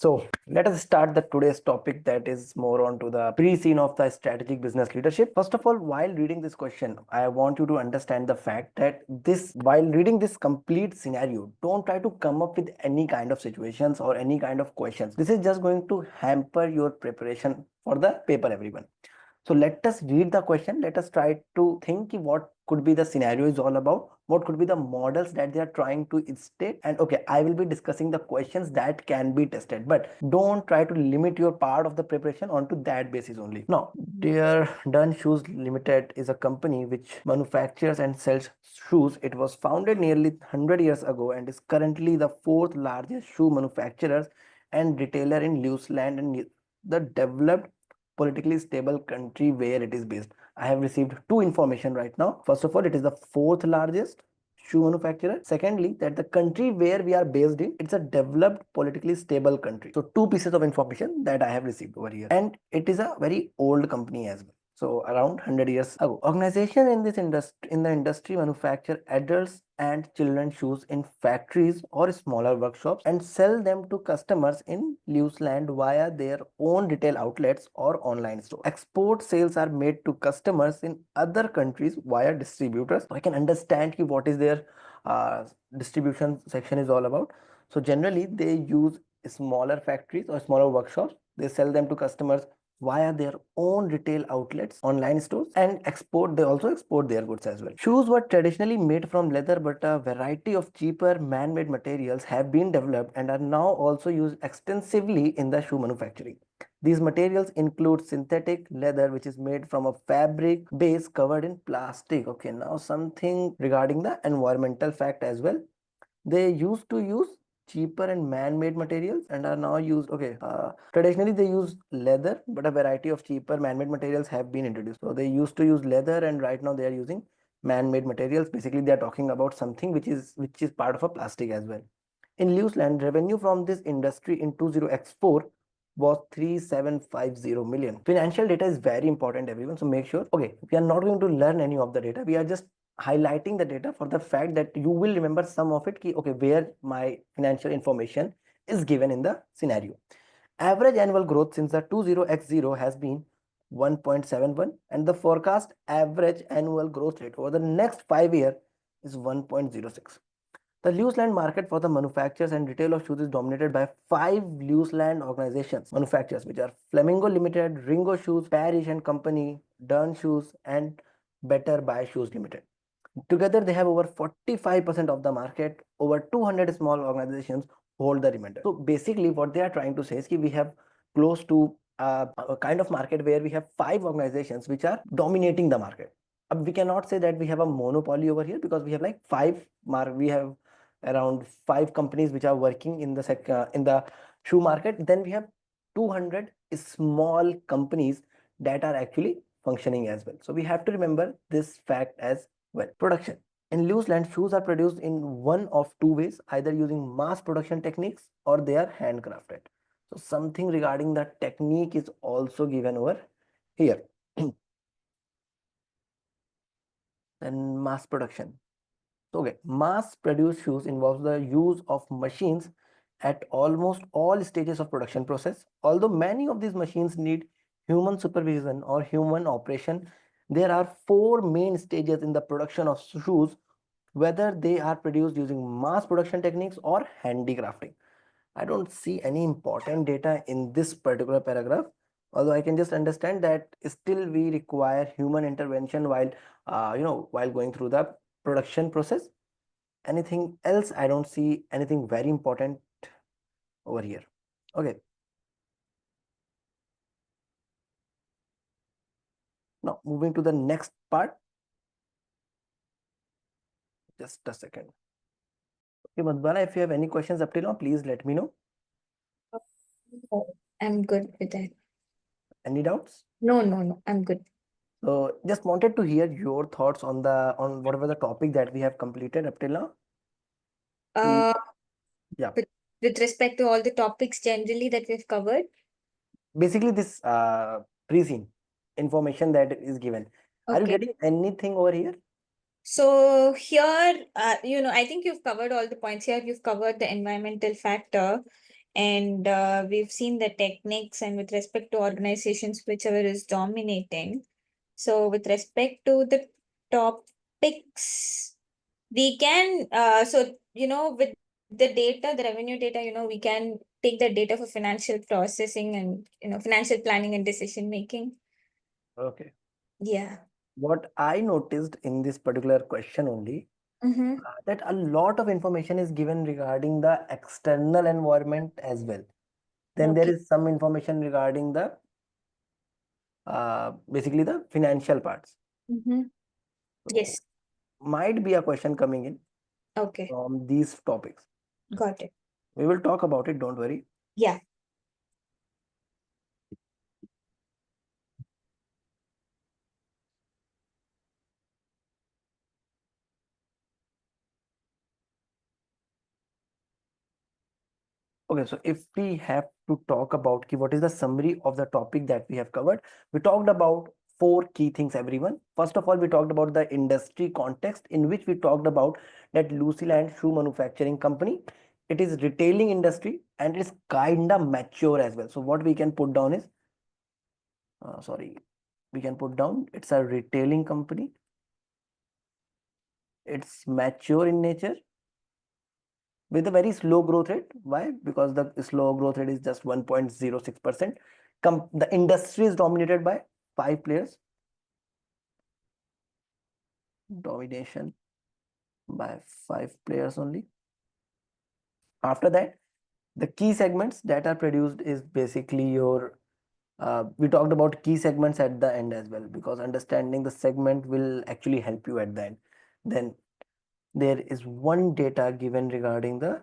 So let us start the today's topic that is more on to the pre-scene of the strategic business leadership. First of all, while reading this question, I want you to understand the fact that while reading this complete scenario, don't try to come up with any kind of situations or any kind of questions. This is just going to hamper your preparation for the paper, everyone. So let us read the question. Let us try to think what could be the scenario is all about. What could be the models that they are trying to state. And okay, I will be discussing the questions that can be tested. But don't try to limit your part of the preparation onto that basis only. Now, Dear Dunn Shoes Limited is a company which manufactures and sells shoes. It was founded nearly 100 years ago and is currently the fourth largest shoe manufacturer and retailer in New Zealand and the developed politically stable country where it is based. I have received two information right now. First of all, it is the fourth largest shoe manufacturer. Secondly, that the country where we are based in, it's a developed politically stable country. So two pieces of information that I have received over here. And it is a very old company as well. So around 100 years ago, organization in this industry manufacture adults and children shoes in factories or smaller workshops and sell them to customers in New Zealand via their own retail outlets or online stores. Export sales are made to customers in other countries via distributors. So I can understand what is their distribution section is all about. So generally they use smaller factories or smaller workshops. They sell them to customers via their own retail outlets, online stores, and they also export their goods as well. Shoes were traditionally made from leather, but a variety of cheaper man-made materials have been developed and are now also used extensively in the shoe manufacturing. These materials include synthetic leather, which is made from a fabric base covered in plastic. Okay, now something regarding the environmental fact as well. They used to use cheaper and man-made materials and are now used. Traditionally they use leather, but a variety of cheaper man-made materials have been introduced. So they used to use leather and right now they are using man-made materials. Basically they are talking about something which is part of a plastic as well. In New Zealand, revenue from this industry in 20x4 was 3750 million. Financial data is very important, everyone, so make sure. Okay, we are not going to learn any of the data, we are just highlighting the data for the fact that you will remember some of it. Okay, where my financial information is given in the scenario. Average annual growth since the 20x0 has been 1.71 and the forecast average annual growth rate over the next 5 years is 1.06. The New Zealand market for the manufacturers and retail of shoes is dominated by 5 New Zealand organizations, manufacturers, which are Flamingo Limited, Ringo Shoes, Parrish and Company, Dunn Shoes, and Better Buy Shoes Limited. Together, they have over 45% of the market. Over 200 small organizations hold the remainder. So basically, what they are trying to say is that we have close to a kind of market where we have 5 organizations which are dominating the market. We cannot say that we have a monopoly over here because we have like we have around 5 companies which are working in the shoe market. Then we have 200 small companies that are actually functioning as well. So we have to remember this fact as well. Production. In New Zealand, shoes are produced in one of two ways, either using mass production techniques or they are handcrafted. So something regarding the technique is also given over here. Then mass production. Okay, mass produced shoes involves the use of machines at almost all stages of production process. Although many of these machines need human supervision or human operation, there are 4 main stages in the production of shoes, whether they are produced using mass production techniques or handicrafting. I don't see any important data in this particular paragraph, although I can just understand that still we require human intervention while while going through the production process. Anything else? I don't see anything very important over here. Okay. Now moving to the next part. Just a second. Okay, Madhubala, if you have any questions up till now, please let me know. I'm good with that. Any doubts? No, I'm good. So just wanted to hear your thoughts on whatever the topic that we have completed up till now. Yeah. With respect to all the topics generally that we've covered. Basically, this pre-scene information that is given. Okay. Are you getting anything over here? So here, I think you've covered all the points here. You've covered the environmental factor. And we've seen the techniques and with respect to organizations, whichever is dominating. So with respect to the topics, we can, with the data, the revenue data, we can take the data for financial processing and, financial planning and decision making. Okay. Yeah. What I noticed in this particular question only, Mm-hmm. that a lot of information is given regarding the external environment as well. Then there Okay. is some information regarding the basically the financial parts. Mm-hmm. So Yes. might be a question coming in Okay. from these topics. Got it. We will talk about it, don't worry. Yeah. Okay, so if we have to talk about what is the summary of the topic that we have covered, we talked about four key things, everyone. First of all, we talked about the industry context in which we talked about that Lucyland shoe manufacturing company. It is retailing industry and it's kind of mature as well. So what we can put down is, we can put down it's a retailing company. It's mature in nature with a very slow growth rate. Why? Because the slow growth rate is just 1.06%. The industry is dominated by 5 players. Domination by 5 players only. After that, the key segments that are produced is basically your, we talked about key segments at the end as well, because understanding the segment will actually help you at the end. Then there is one data given regarding the,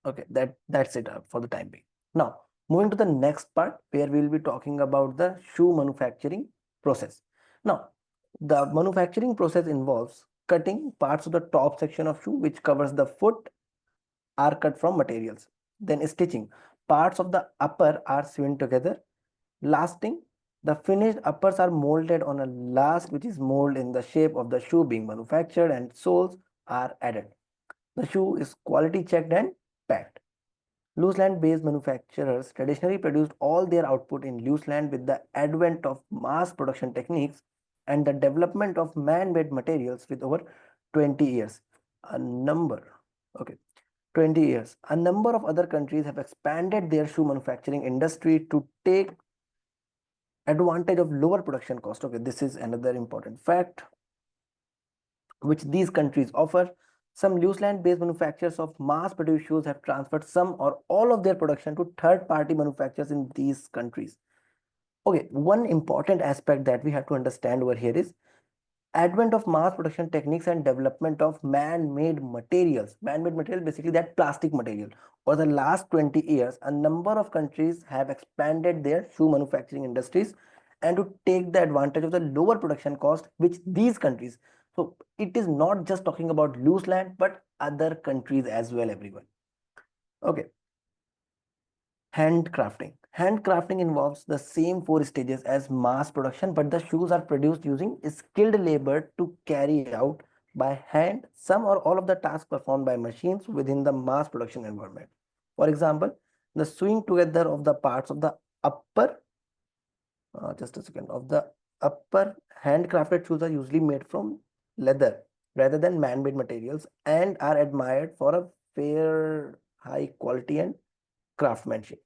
okay, that's it for the time being. Now, moving to the next part where we will be talking about the shoe manufacturing process. Now, the manufacturing process involves cutting parts of the top section of shoe which covers the foot are cut from materials. Then stitching. Parts of the upper are sewn together. Lasting. The finished uppers are molded on a last which is molded in the shape of the shoe being manufactured and soles are added. The shoe is quality checked and packed. Loose land based manufacturers traditionally produced all their output in loose land. With the advent of mass production techniques and the development of man made materials with over 20 years. A number, okay, 20 years. A number of other countries have expanded their shoe manufacturing industry to take advantage of lower production cost. Okay, this is another important fact which these countries offer. Some loose land based manufacturers of mass produced shoes have transferred some or all of their production to third party manufacturers in these countries. Okay, one important aspect that we have to understand over here is advent of mass production techniques and development of man-made materials. Man-made material, basically that plastic material. Over the last 20 years, a number of countries have expanded their shoe manufacturing industries and to take the advantage of the lower production cost which these countries. So it is not just talking about loose land, but other countries as well, everyone. Okay. Handcrafting. Handcrafting involves the same four stages as mass production, but the shoes are produced using skilled labor to carry out by hand some or all of the tasks performed by machines within the mass production environment. For example, the sewing together of the parts of the upper, just a second, of the upper handcrafted shoes are usually made from leather rather than man-made materials and are admired for a fair high quality and craftsmanship.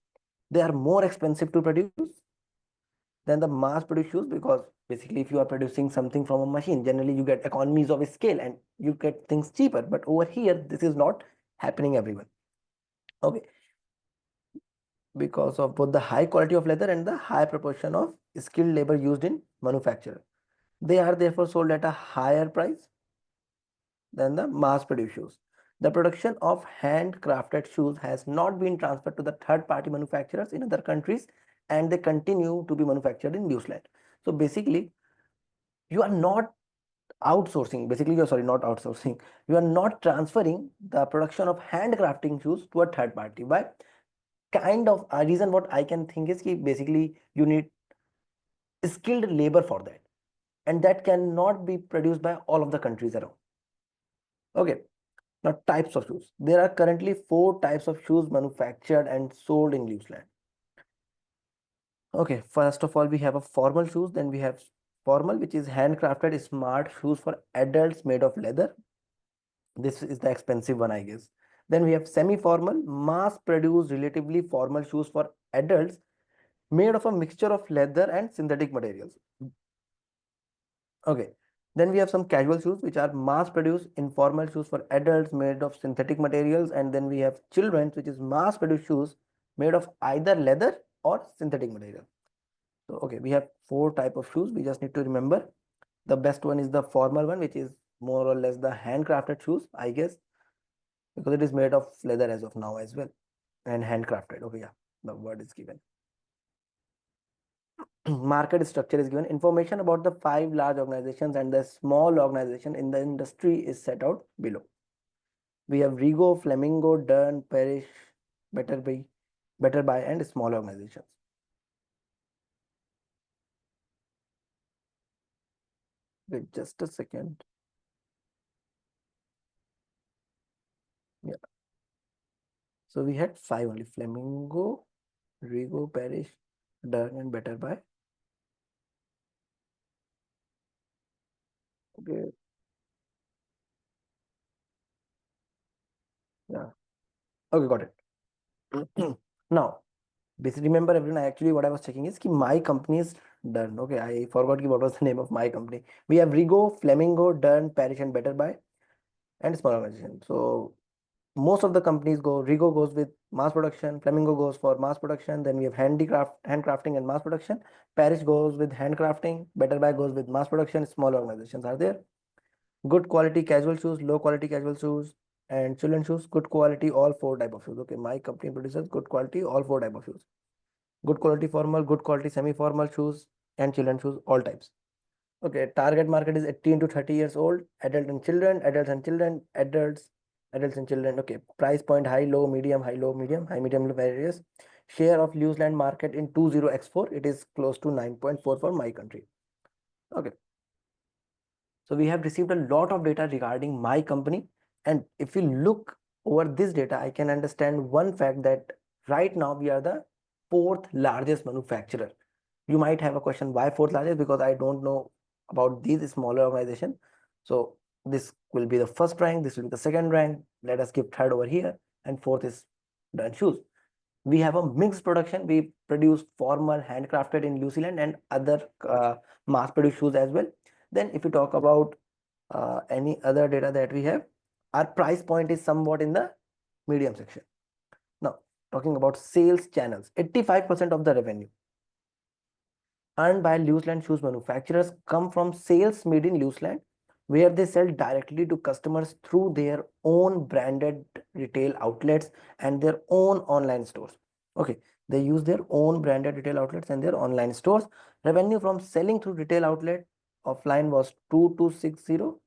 They are more expensive to produce than the mass produced shoes, because basically if you are producing something from a machine, generally you get economies of scale and you get things cheaper. But over here, this is not happening, everyone. Okay, because of both the high quality of leather and the high proportion of skilled labor used in manufacture. They are therefore sold at a higher price than the mass produced shoes. The production of handcrafted shoes has not been transferred to the third party manufacturers in other countries and they continue to be manufactured in New Zealand. So basically, you are not outsourcing, basically, you're sorry, not outsourcing, you are not transferring the production of handcrafting shoes to a third party. Why? Kind of a reason what I can think is basically you need skilled labor for that, and that cannot be produced by all of the countries around. Okay, Now, types of shoes. There are currently 4 types of shoes manufactured and sold in New Zealand. Okay, first of all, we have a formal shoes, then we have formal, which is handcrafted smart shoes for adults made of leather. This is the expensive one, I guess. Then we have semi-formal, mass-produced, relatively formal shoes for adults made of a mixture of leather and synthetic materials. Okay. Then we have some casual shoes, which are mass-produced informal shoes for adults made of synthetic materials. And then we have children's, which is mass-produced shoes made of either leather or synthetic material. So, okay, we have 4 type of shoes. We just need to remember. The best one is the formal one, which is more or less the handcrafted shoes, I guess, because it is made of leather as of now as well, and handcrafted. Okay, yeah, the word is given. Market structure is given. Information about the 5 large organizations and the small organization in the industry is set out below. We have Rigo, Flamingo, Dern, Parish, Better Buy, and small organizations. Wait just a second. Yeah. So we had 5 only: Flamingo, Rigo, Parish, Dern, and Better Buy. Okay. Yeah. Okay, got it. Now, basically, remember everyone, actually what I was checking is ki my company is Dern. Okay, I forgot what was the name of my company. We have Rigo, Flamingo, Dern, Parish, and Better Buy, and small organization. So most of the companies go, Rigo goes with mass production, Flamingo goes for mass production, then we have handcrafting and mass production, Parish goes with handcrafting, Better Buy goes with mass production, small organizations are there. Good quality casual shoes, low quality casual shoes, and children shoes, good quality, all 4 type of shoes. Okay, my company produces good quality, all 4 type of shoes. Good quality formal, good quality semi-formal shoes, and children shoes, all types. Okay, target market is 18 to 30 years old, adult and children, adults and children, adults and children. Okay, price point: high, low, medium, high, low, medium, high, medium, low, various. Share of New Zealand market in 20x4, it is close to 9.4 for my country. Okay. So we have received a lot of data regarding my company. And if you look over this data, I can understand one fact that right now we are the 4th largest manufacturer. You might have a question, why 4th largest? Because I don't know about these smaller organizations. So this will be the first rank, this will be the second rank. Let us give third over here, and 4th is done shoes. We have a mixed production. We produce formal handcrafted in New Zealand and other mass produced shoes as well. Then if you talk about any other data that we have, our price point is somewhat in the medium section. Now, talking about sales channels, 85% of the revenue earned by New Zealand shoes manufacturers come from sales made in New Zealand, where they sell directly to customers through their own branded retail outlets and their own online stores. Okay, they use their own branded retail outlets and their online stores. Revenue from selling through retail outlet offline was 2260,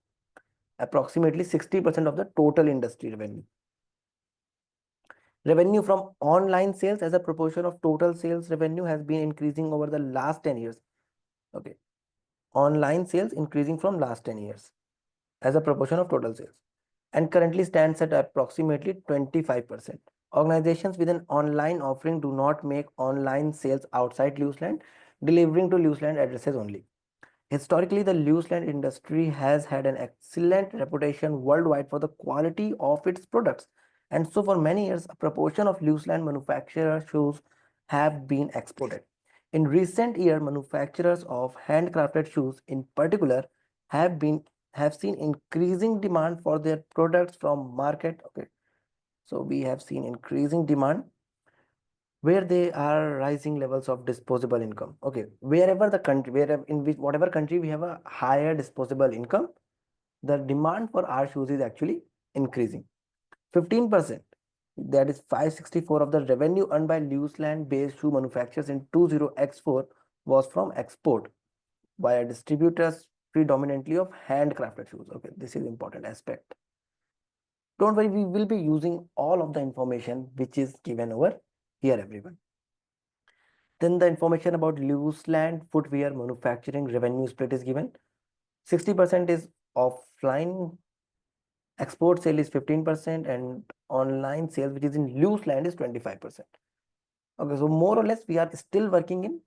approximately 60% of the total industry revenue. Revenue from online sales as a proportion of total sales revenue has been increasing over the last 10 years. Okay, online sales increasing from last 10 years as a proportion of total sales, and currently stands at approximately 25%. Organizations with an online offering do not make online sales outside New Zealand, delivering to New Zealand addresses only. Historically, the New Zealand industry has had an excellent reputation worldwide for the quality of its products. And so for many years, a proportion of New Zealand manufacturer shoes have been exported. In recent years, manufacturers of handcrafted shoes in particular have seen increasing demand for their products from market. Okay, so we have seen increasing demand where they are rising levels of disposable income. Okay, wherever the country, wherever in which whatever country we have a higher disposable income, the demand for our shoes is actually increasing. 15%, that is 564 of the revenue earned by New Zealand based shoe manufacturers in 20x4 was from export via distributors predominantly of handcrafted shoes. Okay, this is important aspect. Don't worry, we will be using all of the information which is given over here, everyone. Then the information about New Zealand footwear manufacturing revenue split is given. 60% is offline Export sale is 15% and online sales, which is in loose land, is 25%. Okay, so more or less we are still working in.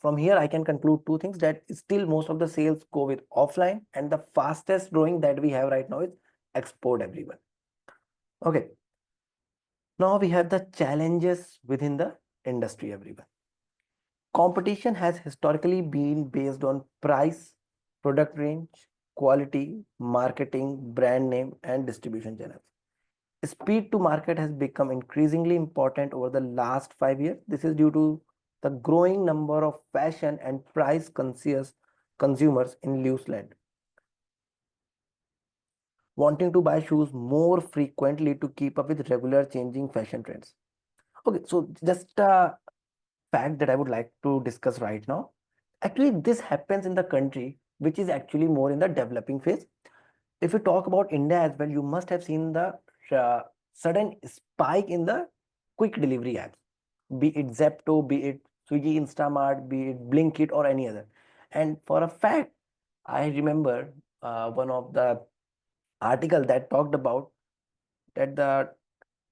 From here, I can conclude two things, that still most of the sales go with offline, and the fastest growing that we have right now is export, everyone. Okay, now we have the challenges within the industry, everyone. Competition has historically been based on price, product range, quality, marketing, brand name, and distribution channels. Speed to market has become increasingly important over the last 5 years. This is due to the growing number of fashion and price conscious consumers in loose land, wanting to buy shoes more frequently to keep up with regular changing fashion trends. Okay, so just a fact that I would like to discuss right now. Actually, this happens in the country which is actually more in the developing phase. If you talk about India as well, you must have seen the sudden spike in the quick delivery apps, be it Zepto, be it Swiggy, Instamart, be it Blinkit, or any other. And for a fact, I remember one of the article that talked about that the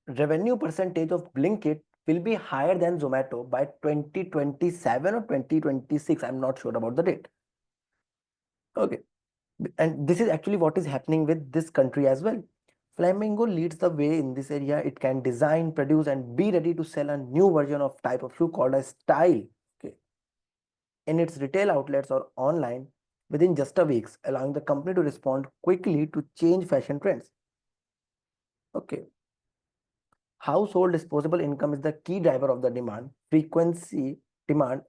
revenue percentage of Blinkit will be higher than Zomato by 2027 or 2026. I'm not sure about the date. Okay. And this is actually what is happening with this country as well. Flamingo leads the way in this area. It can design, produce, and be ready to sell a new version of type of shoe called a style, okay, in its retail outlets or online within just a weeks, allowing the company to respond quickly to change fashion trends. Okay. Household disposable income is the key driver of the demand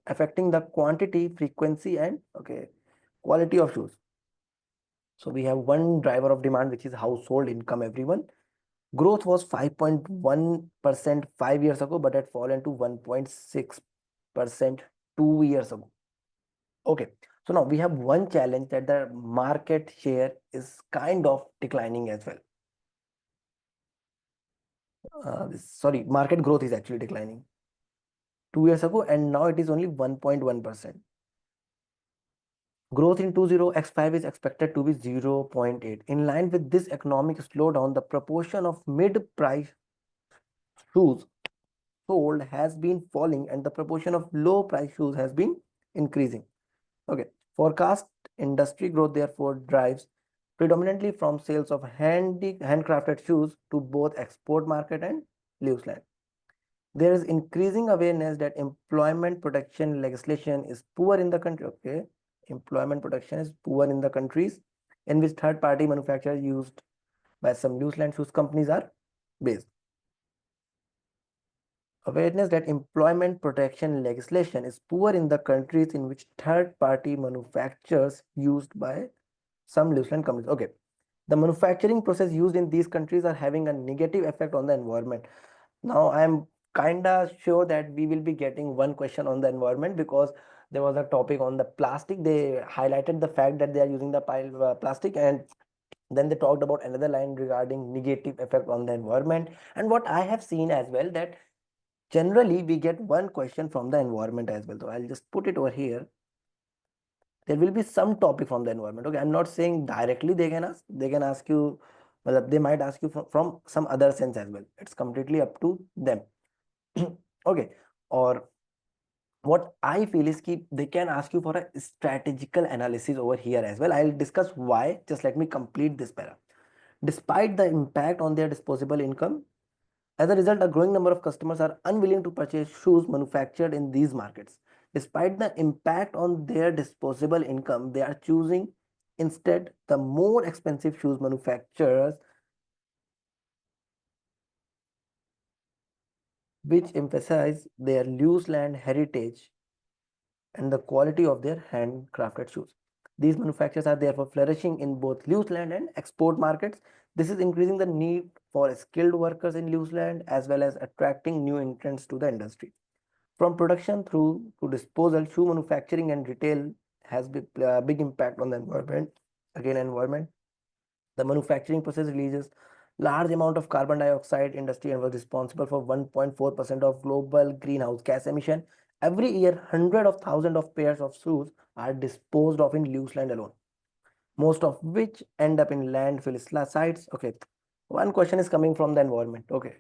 affecting the quantity, frequency, and okay, quality of shoes. So we have one driver of demand, which is household income, everyone. Growth was 5.1% 5 years ago, but had fallen to 1.6% 2 years ago. Okay, so now we have one challenge, that the market share is kind of declining as well. Market growth is actually declining 2 years ago, and now it is only 1.1%. Growth in 20x5 is expected to be 0.8. In line with this economic slowdown, the proportion of mid-price shoes sold has been falling and the proportion of low price shoes has been increasing. Okay, forecast industry growth therefore drives predominantly from sales of handcrafted shoes to both export market and loose land. There is increasing awareness that employment protection legislation is poor in the country. Okay, employment protection is poor in the countries in which third-party manufacturers used by some loose land shoes companies are based. Awareness that employment protection legislation is poor in the countries in which third-party manufacturers used by some loose land companies. Okay, the manufacturing process used in these countries are having a negative effect on the environment. Now I'm kind of sure that we will be getting one question on the environment, because there was a topic on the plastic. They highlighted the fact that they are using the plastic, and then they talked about another line regarding negative effect on the environment. And what I have seen as well, that generally we get one question from the environment as well. So I'll just put it over here. There will be some topic from the environment. Okay, I'm not saying directly they can ask you, well, they might ask you from some other sense as well. It's completely up to them. Okay, or what I feel is they can ask you for a strategical analysis over here as well. I'll discuss why. Just let me complete this para. Despite the impact on their disposable income, as a result, a growing number of customers are unwilling to purchase shoes manufactured in these markets. Despite the impact on their disposable income, they are choosing instead the more expensive shoes manufacturers, which emphasize their loose land heritage and the quality of their handcrafted shoes. These manufacturers are therefore flourishing in both loose land and export markets. This is increasing the need for skilled workers in loose land as well as attracting new entrants to the industry. From production through to disposal, shoe manufacturing and retail has a big impact on the environment. Again, environment. The manufacturing process releases large amount of carbon dioxide industry and was responsible for 1.4% of global greenhouse gas emission. Every year, hundreds of thousands of pairs of shoes are disposed of in loose land alone. most of which end up in landfill sites. Okay, one question is coming from the environment. Okay,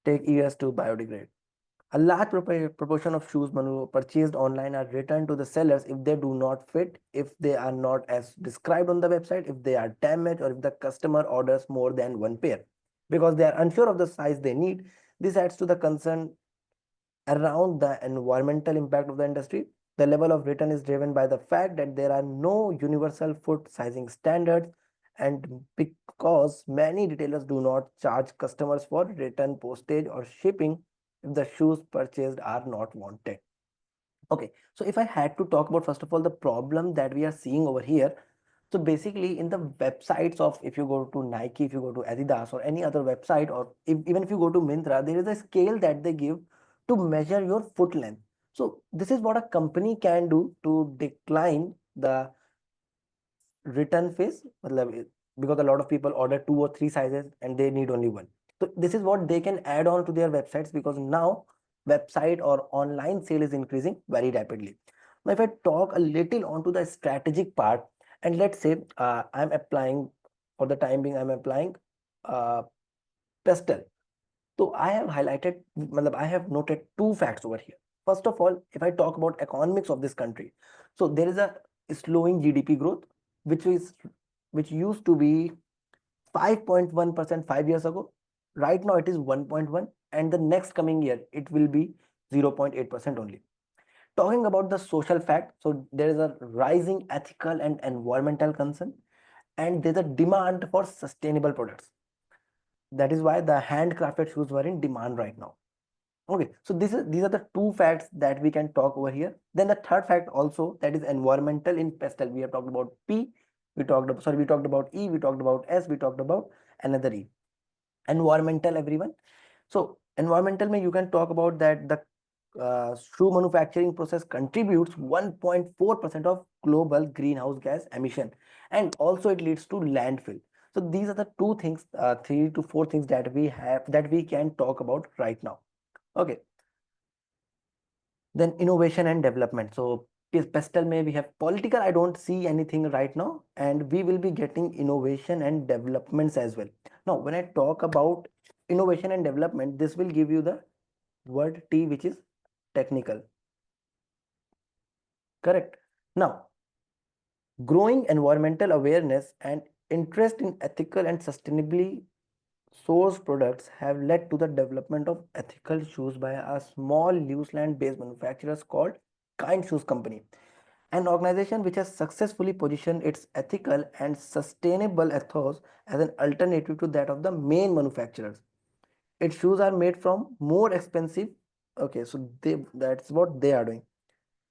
take years to biodegrade. A large proportion of shoes purchased online are returned to the sellers if they do not fit, if they are not as described on the website, if they are damaged, or if the customer orders more than one pair because they are unsure of the size they need. This adds to the concern around the environmental impact of the industry. The level of return is driven by the fact that there are no universal foot sizing standards, and because many retailers do not charge customers for return postage or shipping if the shoes purchased are not wanted. Okay, so if I had to talk about first of all the problem that we are seeing over here, so basically in the websites of, if you go to Nike, if you go to Adidas or any other website, or even if you go to Myntra, there is a scale that they give to measure your foot length. So this is what a company can do to decline the return phase, because a lot of people order 2 or 3 sizes and they need only one. So this is what they can add on to their websites, because now website or online sale is increasing very rapidly. Now if I talk a little onto the strategic part, and let's say I'm applying, for the time being I'm applying uh, pestle. So I have highlighted, I have noted two facts over here. First of all, if I talk about economics of this country, so there is a slowing GDP growth, which is which used to be 5.1% 5 years ago. Right now it is 1.1, and the next coming year it will be 0.8% only. Talking about the social fact, so there is a rising ethical and environmental concern, and there's a demand for sustainable products. That is why the handcrafted shoes were in demand right now. Okay, so these are the two facts that we can talk over here. Then the third fact also, that is environmental in pastel. We have talked about P, we talked about E, we talked about S, we talked about another E. Environmental, everyone. So environmental may you can talk about that the shoe manufacturing process contributes 1.4% of global greenhouse gas emission, and also it leads to landfill. So these are the two things, 3 to 4 things that we have, that we can talk about right now. Okay, then innovation and development. So is pestle may we have political, I don't see anything right now, and we will be getting innovation and developments as well. Now when I talk about innovation and development, this will give you the word T, which is technical. Correct. Now growing environmental awareness and interest in ethical and sustainably sourced products have led to the development of ethical shoes by a small New Zealand based manufacturer called Kind Shoes Company, an organization which has successfully positioned its ethical and sustainable ethos as an alternative to that of the main manufacturers. Its shoes are made from more expensive. Okay, so that's what they are doing.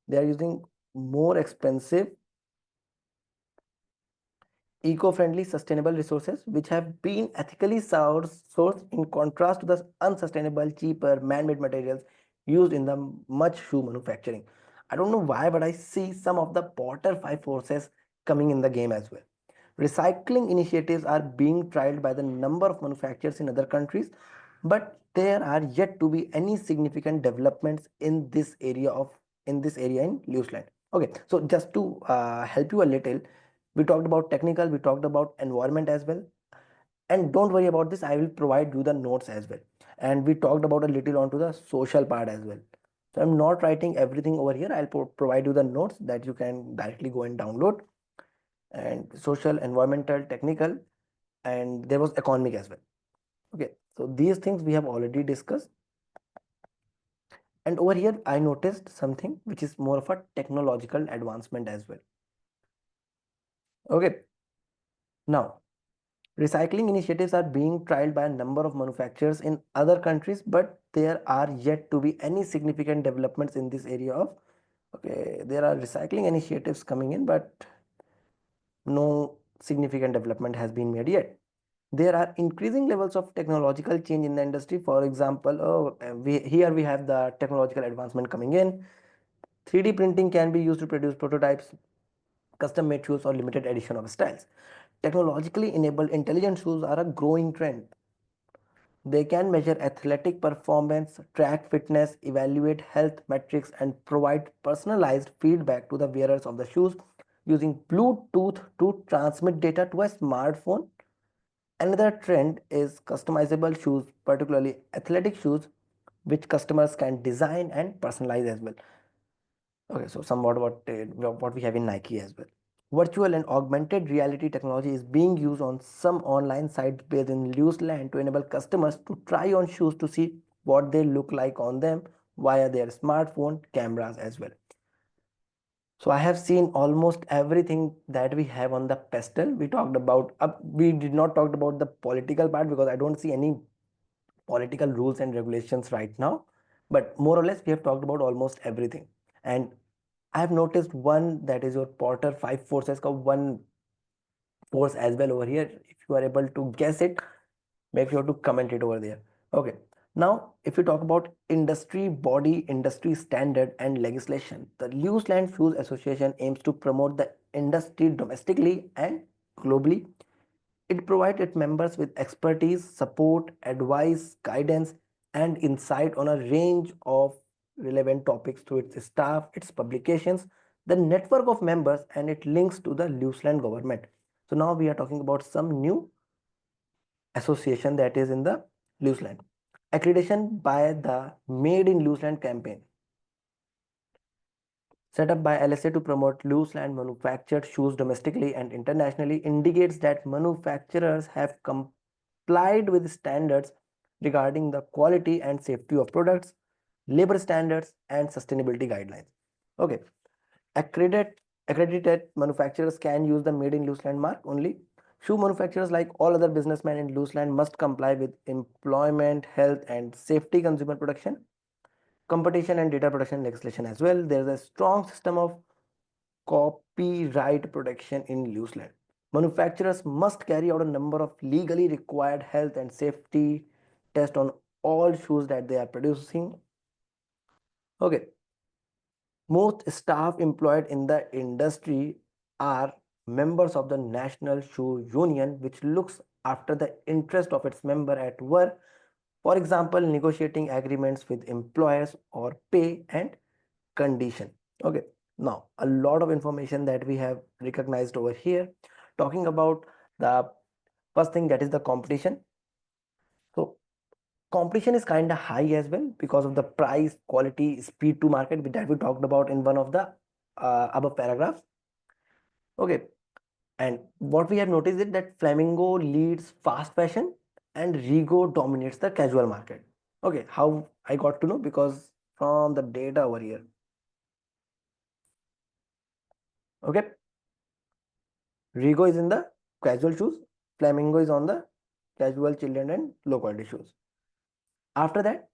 They are using more expensive, eco-friendly, sustainable resources which have been ethically sourced, in contrast to the unsustainable, cheaper, man-made materials used in the much shoe manufacturing. I don't know why, but I see some of the Potter 5 forces coming in the game as well. Recycling initiatives are being tried by the number of manufacturers in other countries, but there are yet to be any significant developments in this area in New Zealand. Okay, so just to help you a little, we talked about technical, we talked about environment as well, and don't worry about this, I will provide you the notes as well. And we talked about a little onto the social part as well. So I'm not writing everything over here, I'll provide you the notes that you can directly go and download. And social, environmental, technical, and there was economic as well. Okay, so these things we have already discussed. And over here I noticed something which is more of a technological advancement as well. Okay, now recycling initiatives are being trialed by a number of manufacturers in other countries, but there are yet to be any significant developments in this area of, okay, there are recycling initiatives coming in, but no significant development has been made yet. There are increasing levels of technological change in the industry. For example, here we have the technological advancement coming in. 3D printing can be used to produce prototypes, custom made shoes, or limited edition of styles. Technologically enabled intelligent shoes are a growing trend. They can measure athletic performance, track fitness, evaluate health metrics, and provide personalized feedback to the wearers of the shoes. using Bluetooth to transmit data to a smartphone. Another trend is customizable shoes, particularly athletic shoes, which customers can design and personalize as well. Okay, so somewhat what we have in Nike as well. Virtual and augmented reality technology is being used on some online sites based in loose land to enable customers to try on shoes to see what they look like on them via their smartphone cameras as well. So I have seen almost everything that we have on the pestle. We talked about, we did not talk about the political part because I don't see any political rules and regulations right now. But more or less, we have talked about almost everything. And I have noticed one, that is your Porter 5 forces का one force as well over here. If you are able to guess it, make sure to comment it over there. Okay. Now, if we talk about industry body, industry standard and legislation, the Loose Land Shoes Association aims to promote the industry domestically and globally. It provides its members with expertise, support, advice, guidance, and insight on a range of relevant topics through its staff, its publications, the network of members, and it links to the Loose Land government. So now we are talking about some new association that is in the Loose Land. Accreditation by the Made in Loose Land campaign, set up by LSA to promote loose land manufactured shoes domestically and internationally, indicates that manufacturers have complied with standards regarding the quality and safety of products, labor standards, and sustainability guidelines. Okay, accredited manufacturers can use the Made in Loose Land mark only. Shoe manufacturers, like all other businessmen in loose land, must comply with employment, health, and safety, consumer protection, competition and data protection legislation as well. There is a strong system of copyright protection in loose land. Manufacturers must carry out a number of legally required health and safety tests on all shoes that they are producing. Okay. Most staff employed in the industry are members of the National Shoe Union, which looks after the interest of its member at work. For example, negotiating agreements with employers or pay and condition. Okay, now a lot of information that we have recognized over here, talking about the first thing, that is the competition. So competition is kind of high as well because of the price, quality, speed to market that we talked about in one of the above paragraphs. Okay, and what we have noticed is that Flamingo leads fast fashion and Rigo dominates the casual market. Okay, how I got to know? Because from the data over here. Okay, Rigo is in the casual shoes, Flamingo is on the casual children and low quality shoes. After that,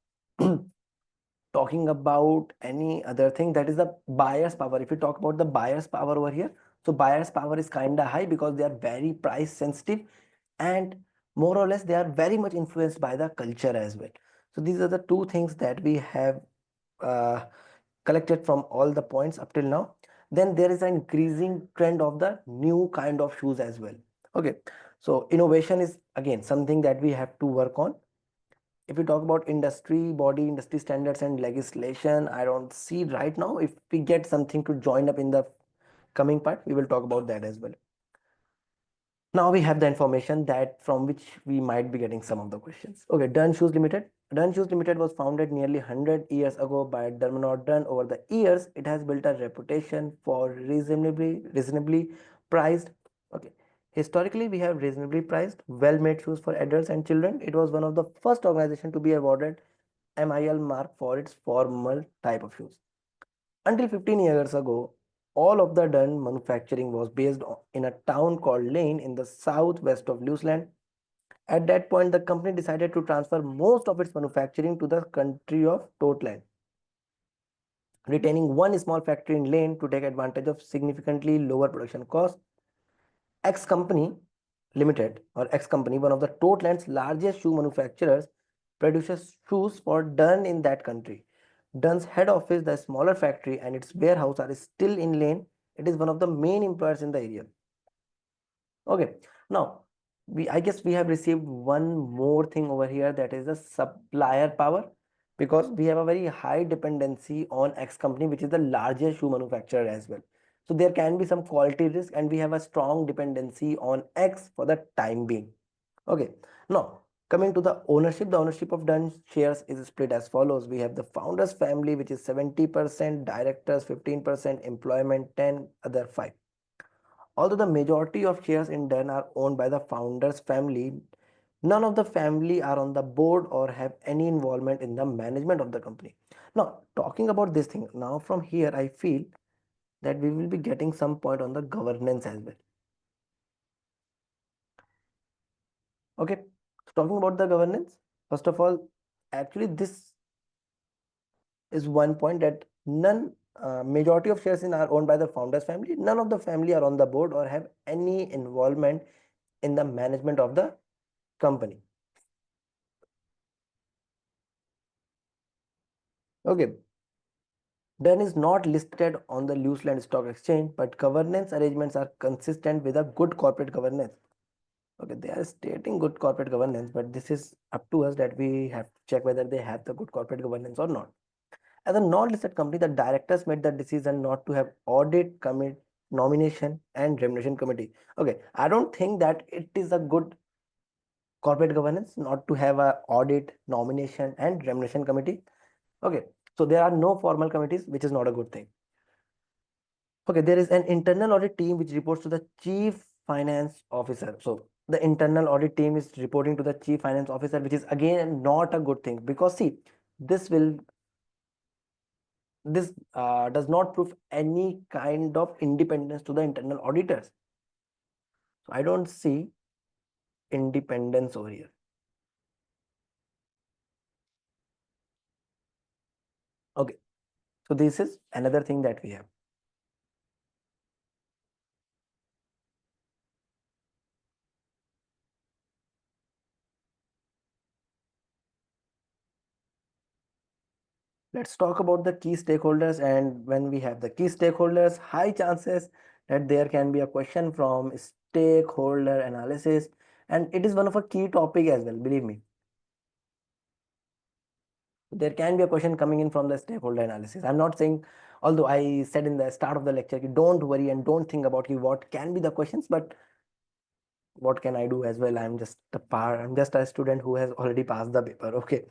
talking about any other thing, that is the buyer's power. If you talk about the buyer's power over here, so buyer's power is kind of high because they are very price sensitive and more or less they are very much influenced by the culture as well. So these are the two things that we have uh, collected from all the points up till now. Then there is an increasing trend of the new kind of shoes as well. Okay, so innovation is again something that we have to work on. If we talk about industry body, industry standards and legislation, I don't see right now. If we get something to join up in the coming part, we will talk about that as well. Now we have the information that from which we might be getting some of the questions. Okay, Dunn Shoes Limited. Dunn Shoes Limited was founded nearly 100 years ago by Dermot Dunn. Over the years, it has built a reputation for reasonably priced. Okay, historically, we have reasonably priced, well-made shoes for adults and children. It was one of the first organizations to be awarded MIL mark for its formal type of shoes. Until 15 years ago, all of the Dunn manufacturing was based in a town called Lane in the southwest of Luseland. At that point, the company decided to transfer most of its manufacturing to the country of Totland, retaining one small factory in Lane to take advantage of significantly lower production costs. X Company Limited, or X Company, one of the Totland's largest shoe manufacturers, produces shoes for Dunn in that country. Dunn's head office, the smaller factory, and its warehouse are still in Lane. It is one of the main employers in the area. Okay, now I guess we have received one more thing over here, that is the supplier power, because we have a very high dependency on X Company, which is the largest shoe manufacturer as well. So there can be some quality risk, and we have a strong dependency on X for the time being. Okay, now coming to the ownership of done shares is split as follows. We have the founders family, which is 70%, directors 15%, employment 10, other 5. Although the majority of shares in Dun are owned by the founders family, none of the family are on the board or have any involvement in the management of the company. Now, talking about this thing, now from here, I feel that we will be getting some point on the governance as well. Okay, so talking about the governance, first of all, actually, this is one point that majority of shares in are owned by the founders family. None of the family are on the board or have any involvement in the management of the company. Okay, Dun is not listed on the Loose Land Stock Exchange, but governance arrangements are consistent with a good corporate governance. Okay, they are stating good corporate governance, but this is up to us that we have to check whether they have the good corporate governance or not. As a non-listed company, the directors made the decision not to have audit committee, nomination, and remuneration committee. Okay, I don't think that it is a good corporate governance not to have a audit, nomination, and remuneration committee. Okay, so there are no formal committees, which is not a good thing. Okay, there is an internal audit team which reports to the chief finance officer. So the internal audit team is reporting to the chief finance officer, which is again not a good thing, because see, this will this does not prove any kind of independence to the internal auditors. So I don't see independence over here. Okay, so this is another thing that we have. Let's talk about the key stakeholders. And when we have the key stakeholders, high chances that there can be a question from stakeholder analysis. And it is one of a key topic as well, believe me. There can be a question coming in from the stakeholder analysis. I'm not saying, although I said in the start of the lecture, don't worry and don't think about what can be the questions, but what can I do as well? I'm just a student who has already passed the paper. Okay.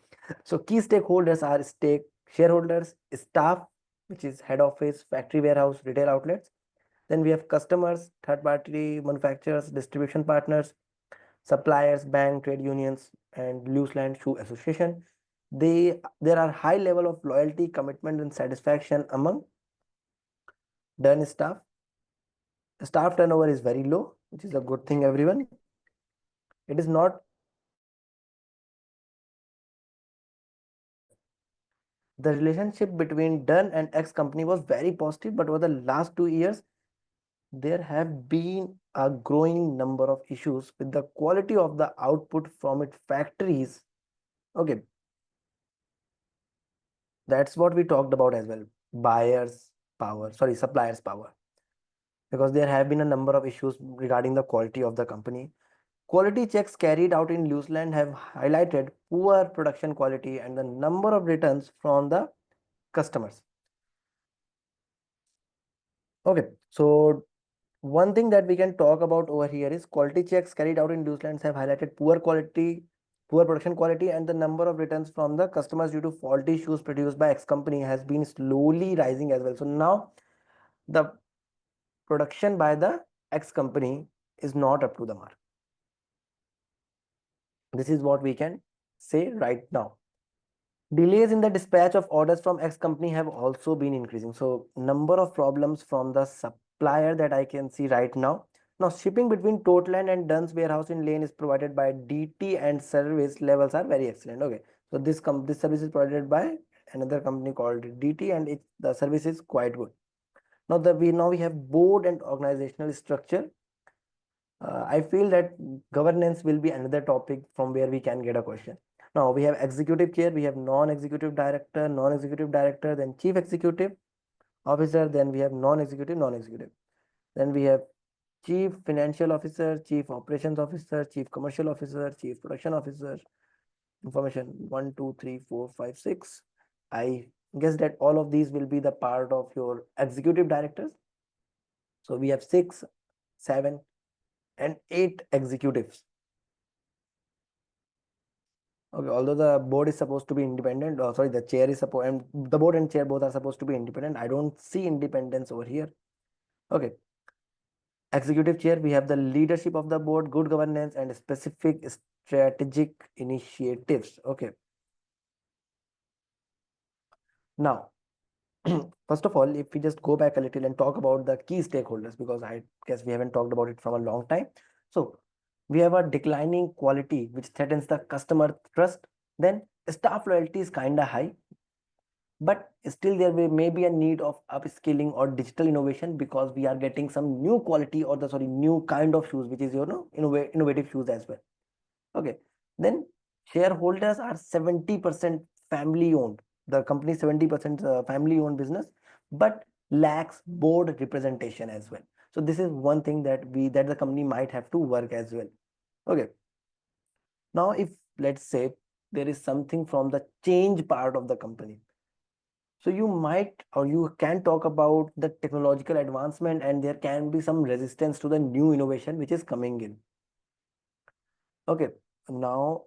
So key stakeholders are shareholders, staff, which is head office, factory, warehouse, retail outlets. Then we have customers, third party manufacturers, distribution partners, suppliers, bank, trade unions, and Loose Land Shoe Association. There are high level of loyalty, commitment, and satisfaction among done staff. Staff turnover is very low, which is a good thing, everyone. It is not. The relationship between Dun and X company was very positive, but over the last 2 years, there have been a growing number of issues with the quality of the output from its factories. Okay, that's what we talked about as well. Suppliers power. Because there have been a number of issues regarding the quality of the company. Quality checks carried out in Loose Land have highlighted poor production quality and the number of returns from the customers. Okay, so one thing that we can talk about over here is quality checks carried out in Loose Lands have highlighted poor production quality, and the number of returns from the customers due to faulty shoes produced by X company has been slowly rising as well. So now the production by the X company is not up to the mark. This is what we can say right now. Delays in the dispatch of orders from X company have also been increasing. So number of problems from the supplier that I can see right now. Now shipping between Totland and Dunn's warehouse in Lane is provided by DT and service levels are very excellent. Okay, so this service is provided by another company called DT, and the service is quite good. Now we have board and organizational structure. I feel that governance will be another topic from where we can get a question. Now we have executive chair, we have non-executive director, then chief executive officer, then we have non-executive. Then we have chief financial officer, chief operations officer, chief commercial officer, chief production officer. Information 1, 2, 3, 4, 5, 6. I guess that all of these will be the part of your executive directors. So we have 6, 7, and 8 executives. Okay, although the board is supposed to be independent, sorry, the chair is supposed, and the board and chair both are supposed to be independent. I don't see independence over here. Okay, executive chair, we have the leadership of the board, good governance, and specific strategic initiatives. Okay, now, first of all, if we just go back a little and talk about the key stakeholders, because I guess we haven't talked about it from a long time. So we have a declining quality which threatens the customer trust. Then staff loyalty is kind of high, but still there may be a need of upskilling or digital innovation, because we are getting some new quality, or the sorry, new kind of shoes, which is innovative shoes as well. Okay, then shareholders are 70% family owned. The company is 70% family owned business, but lacks board representation as well. So this is one thing that the company might have to work as well. Okay, now if let's say there is something from the change part of the company, so you might, or you can talk about the technological advancement, and there can be some resistance to the new innovation which is coming in. Okay, now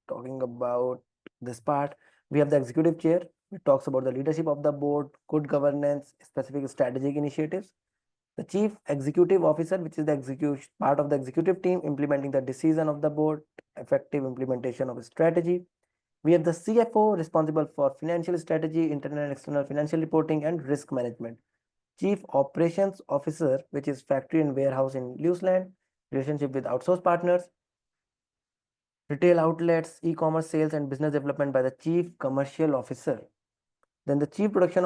talking about this part, we have the executive chair, which talks about the leadership of the board, good governance, specific strategic initiatives. The chief executive officer, which is the execution part of the executive team, implementing the decision of the board, effective implementation of a strategy. We have the CFO, responsible for financial strategy, internal and external financial reporting, and risk management. Chief operations officer, which is factory and warehouse in Newsland, relationship with outsourced partners, retail outlets, e-commerce sales, and business development by the chief commercial officer. Then the chief product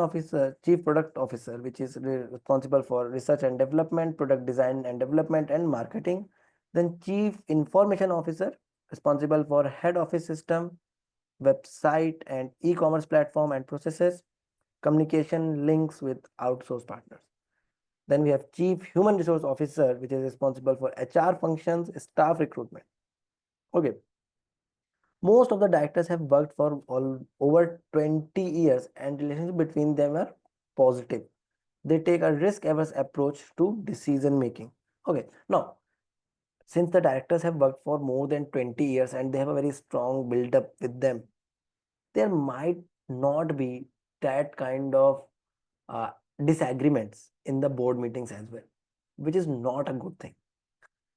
officer, which is responsible for research and development, product design and development, and marketing. Then chief information officer, responsible for head office system, website and e-commerce platform and processes, communication links with outsourced partners. Then we have chief human resource officer, which is responsible for HR functions, staff recruitment. Okay, most of the directors have worked for over 20 years, and relationship between them are positive. They take a risk-averse approach to decision making. Okay, now, since the directors have worked for more than 20 years and they have a very strong build-up with them, there might not be that kind of uh, disagreements in the board meetings as well, which is not a good thing.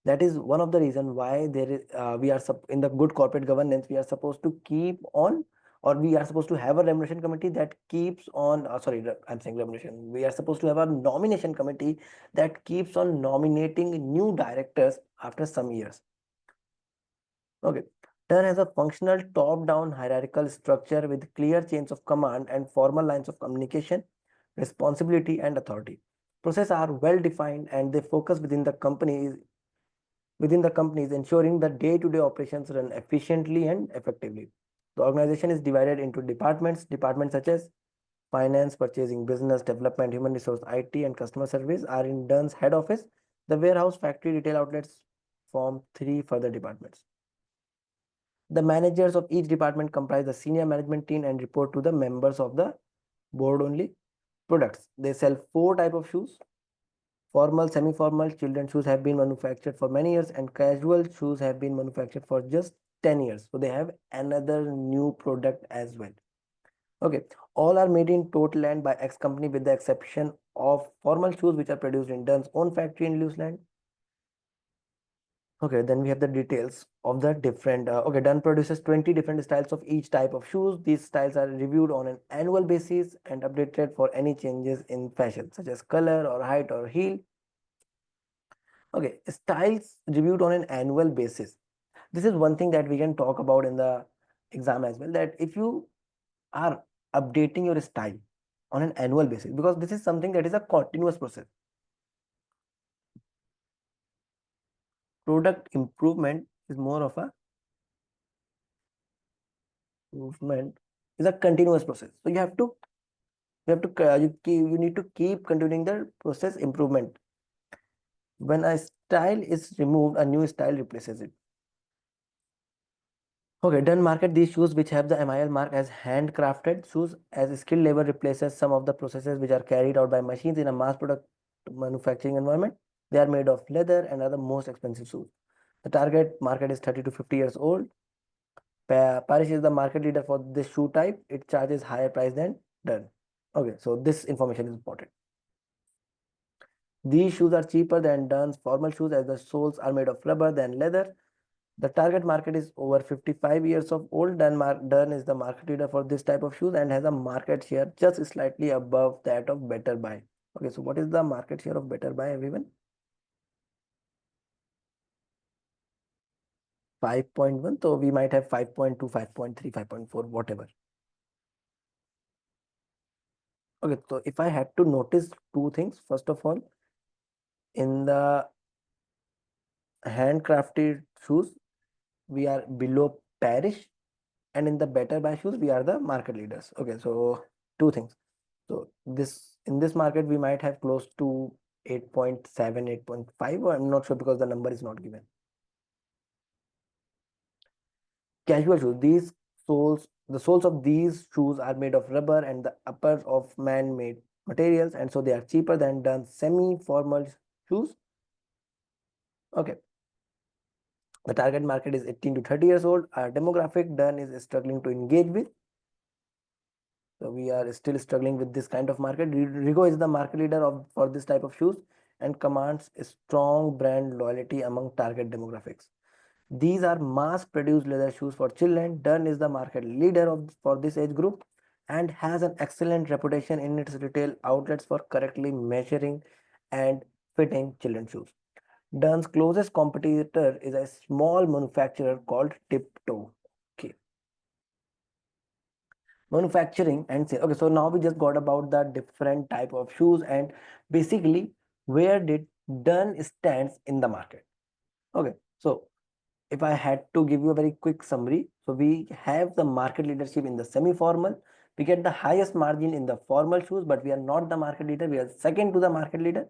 That is one of the reason why there is we are in the good corporate governance, we are supposed to keep on, or we are supposed to have a remuneration committee that keeps on sorry, I'm saying remuneration, we are supposed to have a nomination committee that keeps on nominating new directors after some years. Okay, done as a functional top-down hierarchical structure with clear chains of command and formal lines of communication, responsibility, and authority. Processes are well defined and they focus within the companies, ensuring that day-to-day operations run efficiently and effectively. The organization is divided into departments such as finance, purchasing, business development, human resource, IT, and customer service are in Dunn's head office. The warehouse, factory, retail outlets form 3 further departments. The managers of each department comprise the senior management team and report to the members of the board only. Products. They sell 4 types of shoes. Formal, semi-formal, children's shoes have been manufactured for many years, and casual shoes have been manufactured for just 10 years. So they have another new product as well. Okay, all are made in total land by X company with the exception of formal shoes which are produced in Dunn's own factory in Newsland. Okay, then we have the details of the different, okay, Dunn produces 20 different styles of each type of shoes. These styles are reviewed on an annual basis and updated for any changes in fashion, such as color or height or heel. Okay, styles reviewed on an annual basis. This is one thing that we can talk about in the exam as well, that if you are updating your style on an annual basis, because this is something that is a continuous process. Product improvement is more of a movement, is a continuous process. So you need to keep continuing the process improvement. When a style is removed, a new style replaces it. Okay, Dunn market these shoes which have the MIL mark as handcrafted shoes, as skilled labor replaces some of the processes which are carried out by machines in a mass product manufacturing environment. They are made of leather and are the most expensive shoes. The target market is 30 to 50 years old. Paris is the market leader for this shoe type. It charges higher price than Dun. Okay, so this information is important. These shoes are cheaper than Dun's formal shoes as the soles are made of rubber than leather. The target market is over 55 years of old. Dun is the market leader for this type of shoes and has a market share just slightly above that of Better Buy. Okay, so what is the market share of Better Buy, everyone? 5.1. So we might have 5.2, 5.3, 5.4, whatever. Okay, so if I had to notice two things, first of all, in the handcrafted shoes, we are below Paris, and in the Better Buy shoes, we are the market leaders. Okay, so two things. So this in this market, we might have close to 8.7, 8.5, or I'm not sure because the number is not given. Casual shoes. The soles of these shoes are made of rubber and the uppers of man-made materials, and so they are cheaper than done semi-formal shoes. Okay. The target market is 18 to 30 years old. Our demographic Dun is struggling to engage with. So we are still struggling with this kind of market. Rigo is the market leader for this type of shoes and commands a strong brand loyalty among target demographics. These are mass-produced leather shoes for children. Dun is the market leader for this age group and has an excellent reputation in its retail outlets for correctly measuring and fitting children's shoes. Dun's closest competitor is a small manufacturer called Tiptoe. Okay. Manufacturing and sale. Okay, so now we just got about the different type of shoes and basically where did Dun stands in the market. Okay, so if I had to give you a very quick summary, so we have the market leadership in the semi-formal. We get the highest margin in the formal shoes, but we are not the market leader. We are second to the market leader.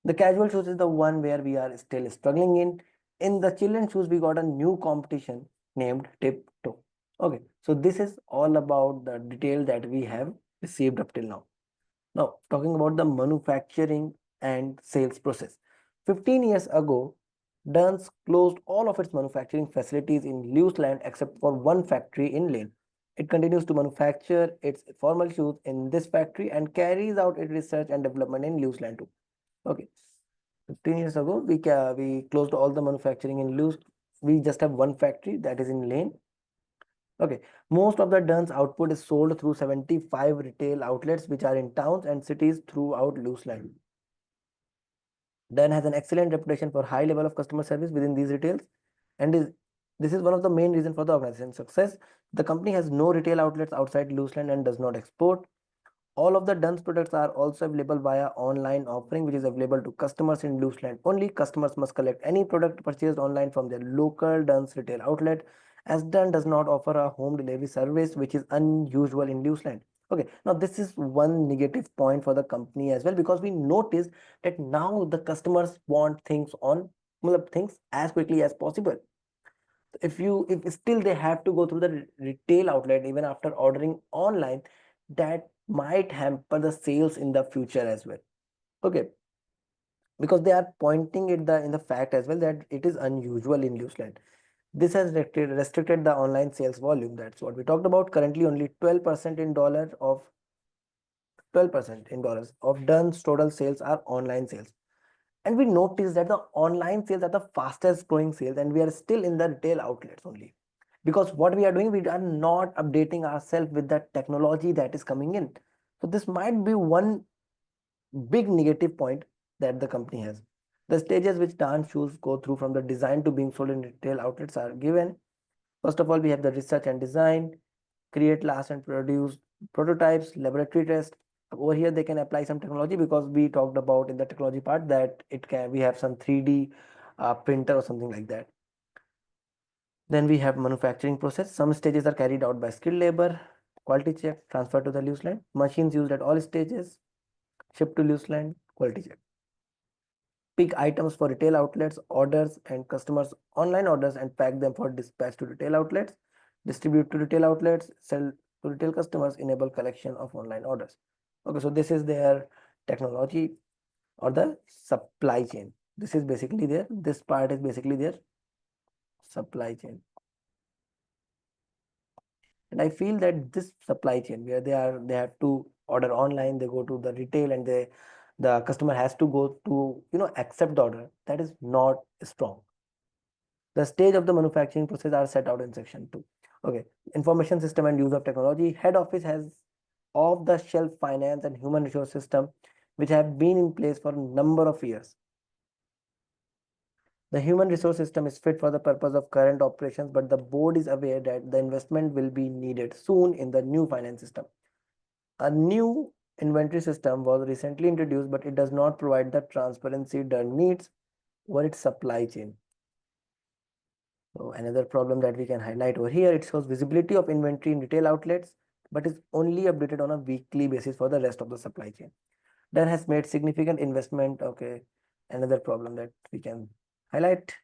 The casual shoes is the one where we are still struggling in. In the children shoes, we got a new competition named Tiptoe. Okay, so this is all about the detail that we have received up till now. Now, talking about the manufacturing and sales process. 15 years ago, Duns closed all of its manufacturing facilities in Luseland except for one factory in Lane. It continues to manufacture its formal shoes in this factory and carries out its research and development in Luseland too. Okay, 15 years ago, we closed all the manufacturing in Luse. We just have one factory that is in Lane. Okay, most of the Duns output is sold through 75 retail outlets which are in towns and cities throughout Luseland. Dun has an excellent reputation for high level of customer service within these retails, and this is one of the main reasons for the organization's success. The company has no retail outlets outside Luseland and does not export. All of the Dun's products are also available via online offering, which is available to customers in Luseland. Only customers must collect any product purchased online from their local Dun's retail outlet, as Dun does not offer a home delivery service, which is unusual in Luseland. Okay, now this is one negative point for the company as well, because we noticed that now the customers want things as quickly as possible. If still they have to go through the retail outlet even after ordering online, that might hamper the sales in the future as well. Okay, because they are pointing it in the fact as well that it is unusual in Luseland. This has restricted the online sales volume. That's what we talked about. Currently, only 12% in dollars of Dun's total sales are online sales. And we notice that the online sales are the fastest growing sales, and we are still in the retail outlets only. Because what we are doing, we are not updating ourselves with the technology that is coming in. So this might be one big negative point that the company has. The stages which dance shoes go through from the design to being sold in retail outlets are given. First of all, we have the research and design, create, last and produce prototypes, laboratory test. Over here, they can apply some technology because we talked about in the technology part that we have some 3D printer or something like that. Then we have manufacturing process. Some stages are carried out by skilled labor, quality check, transfer to the Luseland. Machines used at all stages, shipped to Luseland, quality check. Pick items for retail outlets, orders and customers' online orders and pack them for dispatch to retail outlets. Distribute to retail outlets, sell to retail customers, enable collection of online orders. Okay, so this is their technology. or the supply chain. This is basically there. This part is basically their supply chain. And I feel that this supply chain where they have to order online, they go to the retail and the customer has to go to, accept the order. That is not strong. The stage of the manufacturing process are set out in section 2. Okay, information system and use of technology. Head office has off the shelf finance and human resource system which have been in place for a number of years. The human resource system is fit for the purpose of current operations, but the board is aware that the investment will be needed soon in the new finance system. A new inventory system was recently introduced, but it does not provide the transparency that needs over its supply chain. So another problem that we can highlight over here, it shows visibility of inventory in retail outlets, but is only updated on a weekly basis for the rest of the supply chain. Done has made significant investment. Okay, another problem that we can highlight.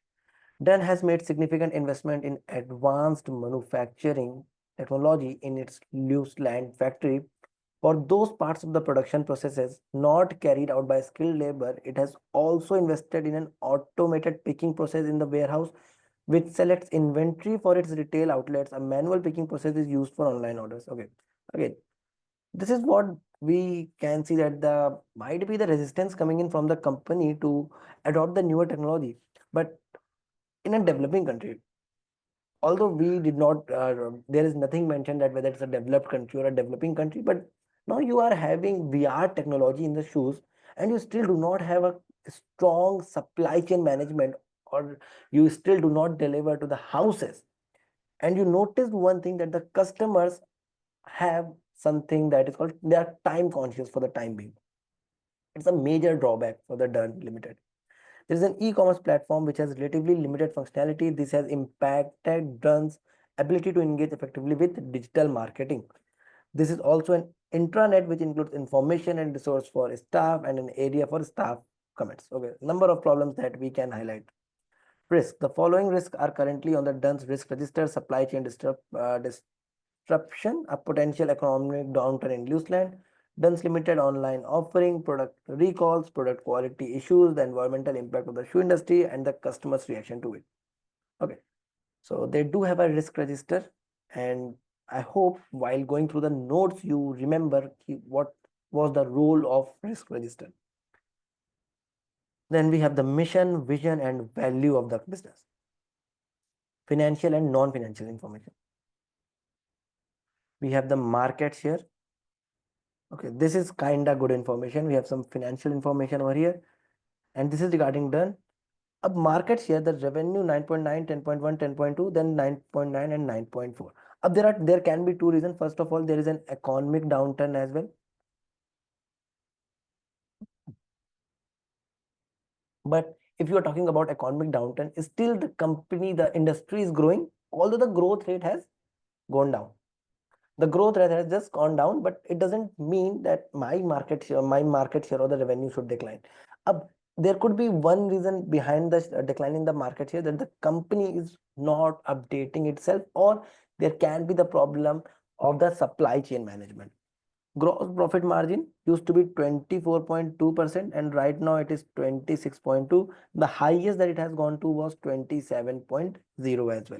Done has made significant investment in advanced manufacturing technology in its loose land factory. For those parts of the production processes not carried out by skilled labor, it has also invested in an automated picking process in the warehouse which selects inventory for its retail outlets. A manual picking process is used for online orders. Okay, again, this is what we can see that the might be the resistance coming in from the company to adopt the newer technology. But in a developing country, although we did not, there is nothing mentioned that whether it's a developed country or a developing country, but now you are having VR technology in the shoes and you still do not have a strong supply chain management, or you still do not deliver to the houses. And you noticed one thing, that the customers have something that is called, they are time conscious for the time being. It's a major drawback for the Dun Limited. There is an e-commerce platform which has relatively limited functionality. This has impacted Dun's ability to engage effectively with digital marketing. This is also an intranet which includes information and resource for staff and an area for staff comments. Okay, number of problems that we can highlight. Risk. The following risks are currently on the Dun's risk register: supply chain disruption, a potential economic downturn in loose land, Dun's limited online offering, product recalls, product quality issues, the environmental impact of the shoe industry, and the customer's reaction to it. Okay, so they do have a risk register, and I hope while going through the notes you remember what was the role of risk register. Then we have the mission, vision, and value of the business, financial and non-financial information. We have the market share. Okay, this is kind of good information. We have some financial information over here, and this is regarding Done. A market share, the revenue 9.9, 10.1, 10.2, then 9.9 and 9.4. There can be two reasons. First of all, there is an economic downturn as well. But if you are talking about economic downturn, still the company, the industry is growing, although the growth rate has gone down. The growth rate has just gone down, but it doesn't mean that my market share or the revenue should decline. There could be one reason behind the decline in the market share, that the company is not updating itself, or there can be the problem of the supply chain management. Gross profit margin used to be 24.2% and right now it is 26.2. The highest that it has gone to was 27.0 as well.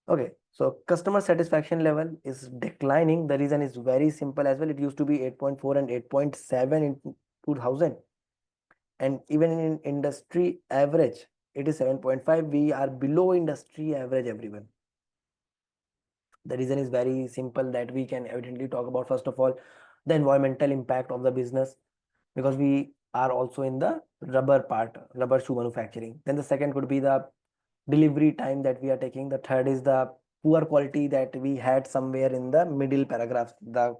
Okay, so customer satisfaction level is declining. The reason is very simple as well. It used to be 8.4 and 8.7 in 2000. And even in industry average, it is 7.5. We are below industry average, everyone. The reason is very simple, that we can evidently talk about, first of all, the environmental impact of the business, because we are also in the rubber shoe manufacturing. Then the second could be the delivery time that we are taking. The third is the poor quality that we had somewhere in the middle paragraphs. The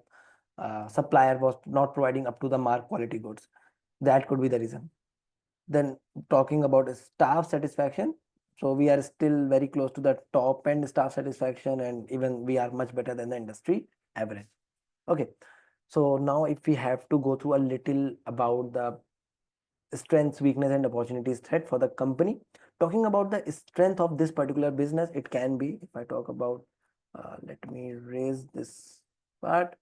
supplier was not providing up to the mark quality goods. That could be the reason. Then talking about staff satisfaction, so we are still very close to the top end staff satisfaction, and even we are much better than the industry average. Okay, so now if we have to go through a little about the strengths, weakness, and opportunities threat for the company. Talking about the strength of this particular business, it can be, if I talk about, let me raise this part.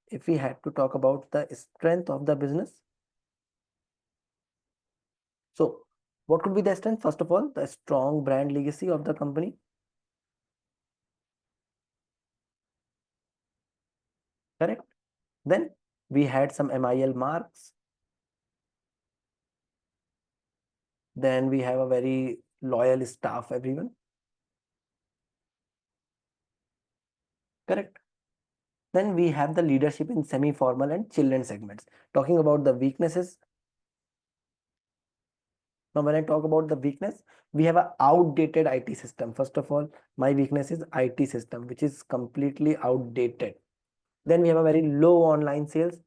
If we had to talk about the strength of the business, So what could be the strength? First of all, the strong brand legacy of the company. Correct. Then we had some MIL marks. Then we have a very loyal staff, everyone. Correct. Then we have the leadership in semi-formal and children segments. Talking about the weaknesses. Now, when I talk about the weakness, we have an outdated IT system. First of all, my weakness is IT system, which is completely outdated. Then we have a very low online sales,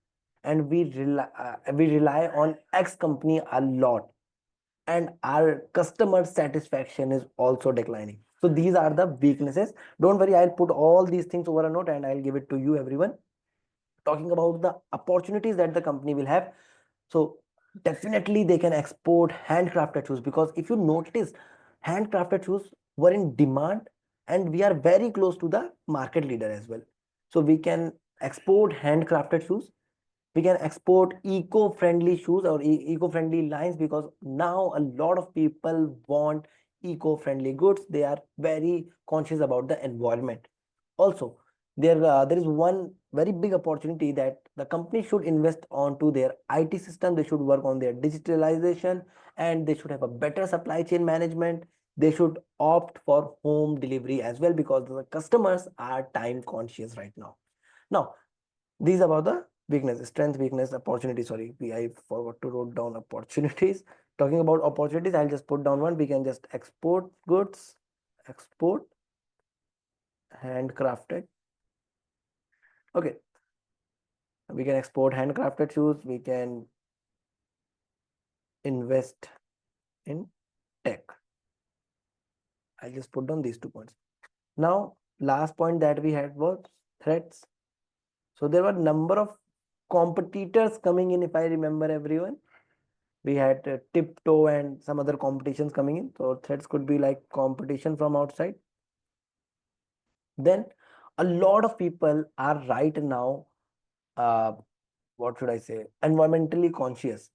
and we rely on X company a lot, and our customer satisfaction is also declining. So these are the weaknesses. Don't worry, I'll put all these things over a note and I'll give it to you, everyone. Talking about the opportunities that the company will have. So definitely they can export handcrafted shoes, because if you notice, handcrafted shoes were in demand and we are very close to the market leader as well. So we can export handcrafted shoes. We can export eco-friendly shoes or eco-friendly lines, because now a lot of people want eco-friendly goods. They are very conscious about the environment. Also, there is one very big opportunity that the company should invest onto their IT system. They should work on their digitalization, and they should have a better supply chain management. They should opt for home delivery as well, because the customers are time conscious right now. Now, these about the weakness, strength, weakness, opportunity. Sorry, I forgot to wrote down opportunities. Talking about opportunities, I'll just put down one. We can just export goods, export handcrafted. Okay, we can export handcrafted shoes. We can invest in tech. I'll just put down these 2 points. Now, last point that we had was threats. So there were number of competitors coming in, if I remember, everyone. We had Tiptoe and some other competitions coming in. So threats could be like competition from outside. Then a lot of people are right now, what should I say, environmentally conscious.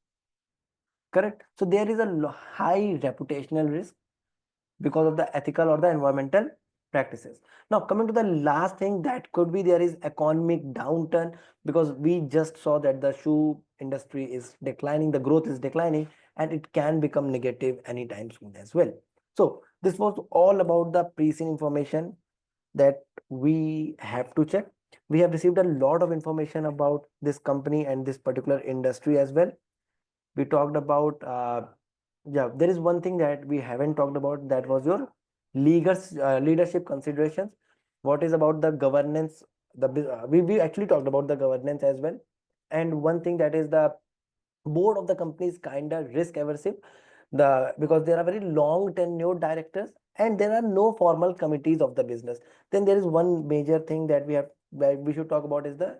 Correct. So there is a high reputational risk because of the ethical or the environmental practices. Now, coming to the last thing that could be, there is economic downturn, because we just saw that the shoe industry is declining, the growth is declining, and it can become negative anytime soon as well. So this was all about the pre-scene information that we have to check. We have received a lot of information about this company and this particular industry as well. We talked about yeah, there is one thing that we haven't talked about, that was your leadership considerations. What is about the governance? We actually talked about the governance as well. And one thing, that is the board of the company is kind of risk aversive, because there are very long tenured directors and there are no formal committees of the business. Then there is one major thing that we should talk about, is the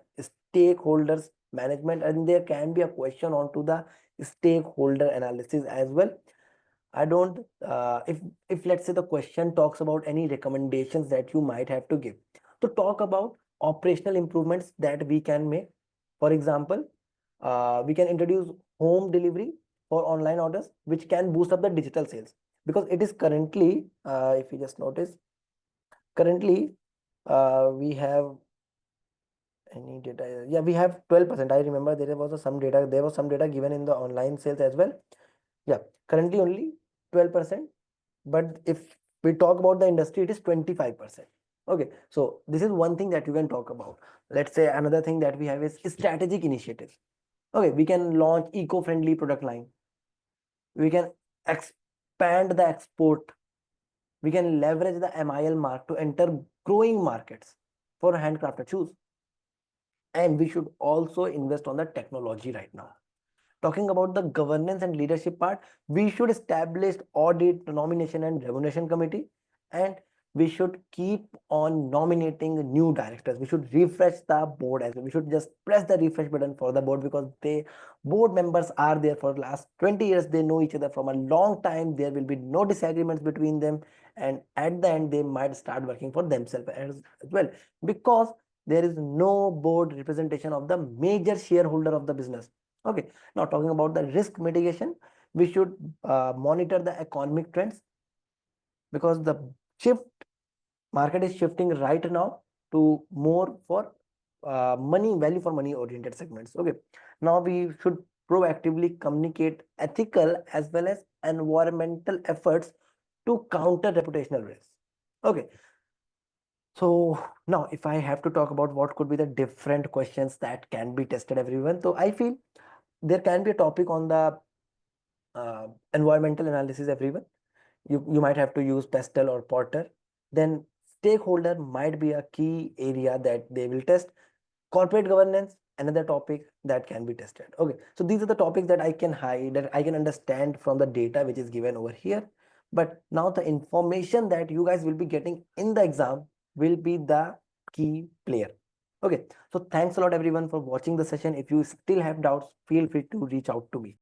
stakeholders management, and there can be a question onto the stakeholder analysis as well. I don't if let's say the question talks about any recommendations that you might have to give, to talk about operational improvements that we can make. For example, we can introduce home delivery for online orders, which can boost up the digital sales, because it is currently, if you just notice, currently we have any data. Yeah, we have 12%. I remember there was some data given in the online sales as well. Yeah, currently only 12%, but if we talk about the industry, it is 25%. Okay, so this is one thing that you can talk about. Let's say another thing that we have is strategic initiatives. Okay, we can launch eco-friendly product line. We can expand the export. We can leverage the MIL mark to enter growing markets for handcrafted shoes. And we should also invest on the technology right now. Talking about the governance and leadership part, we should establish audit, nomination and remuneration committee, and we should keep on nominating new directors. We should refresh the board as well. We should just press the refresh button for the board, because board members are there for the last 20 years. They know each other from a long time. There will be no disagreements between them, and at the end they might start working for themselves as well, because there is no board representation of the major shareholder of the business. Okay, now talking about the risk mitigation, We should monitor the economic trends, because the shift market is shifting right now to more for money, value for money oriented segments. Okay, now we should proactively communicate ethical as well as environmental efforts to counter reputational risks. Okay, so now if I have to talk about what could be the different questions that can be tested everyone, so I feel there can be a topic on the environmental analysis everyone. You might have to use pestle or porter. Then stakeholder might be a key area that they will test. Corporate governance, another topic that can be tested. Okay, so these are the topics that I can hide, that I can understand from the data which is given over here. But now the information that you guys will be getting in the exam will be the key player. Okay, so thanks a lot everyone for watching the session. If you still have doubts, feel free to reach out to me.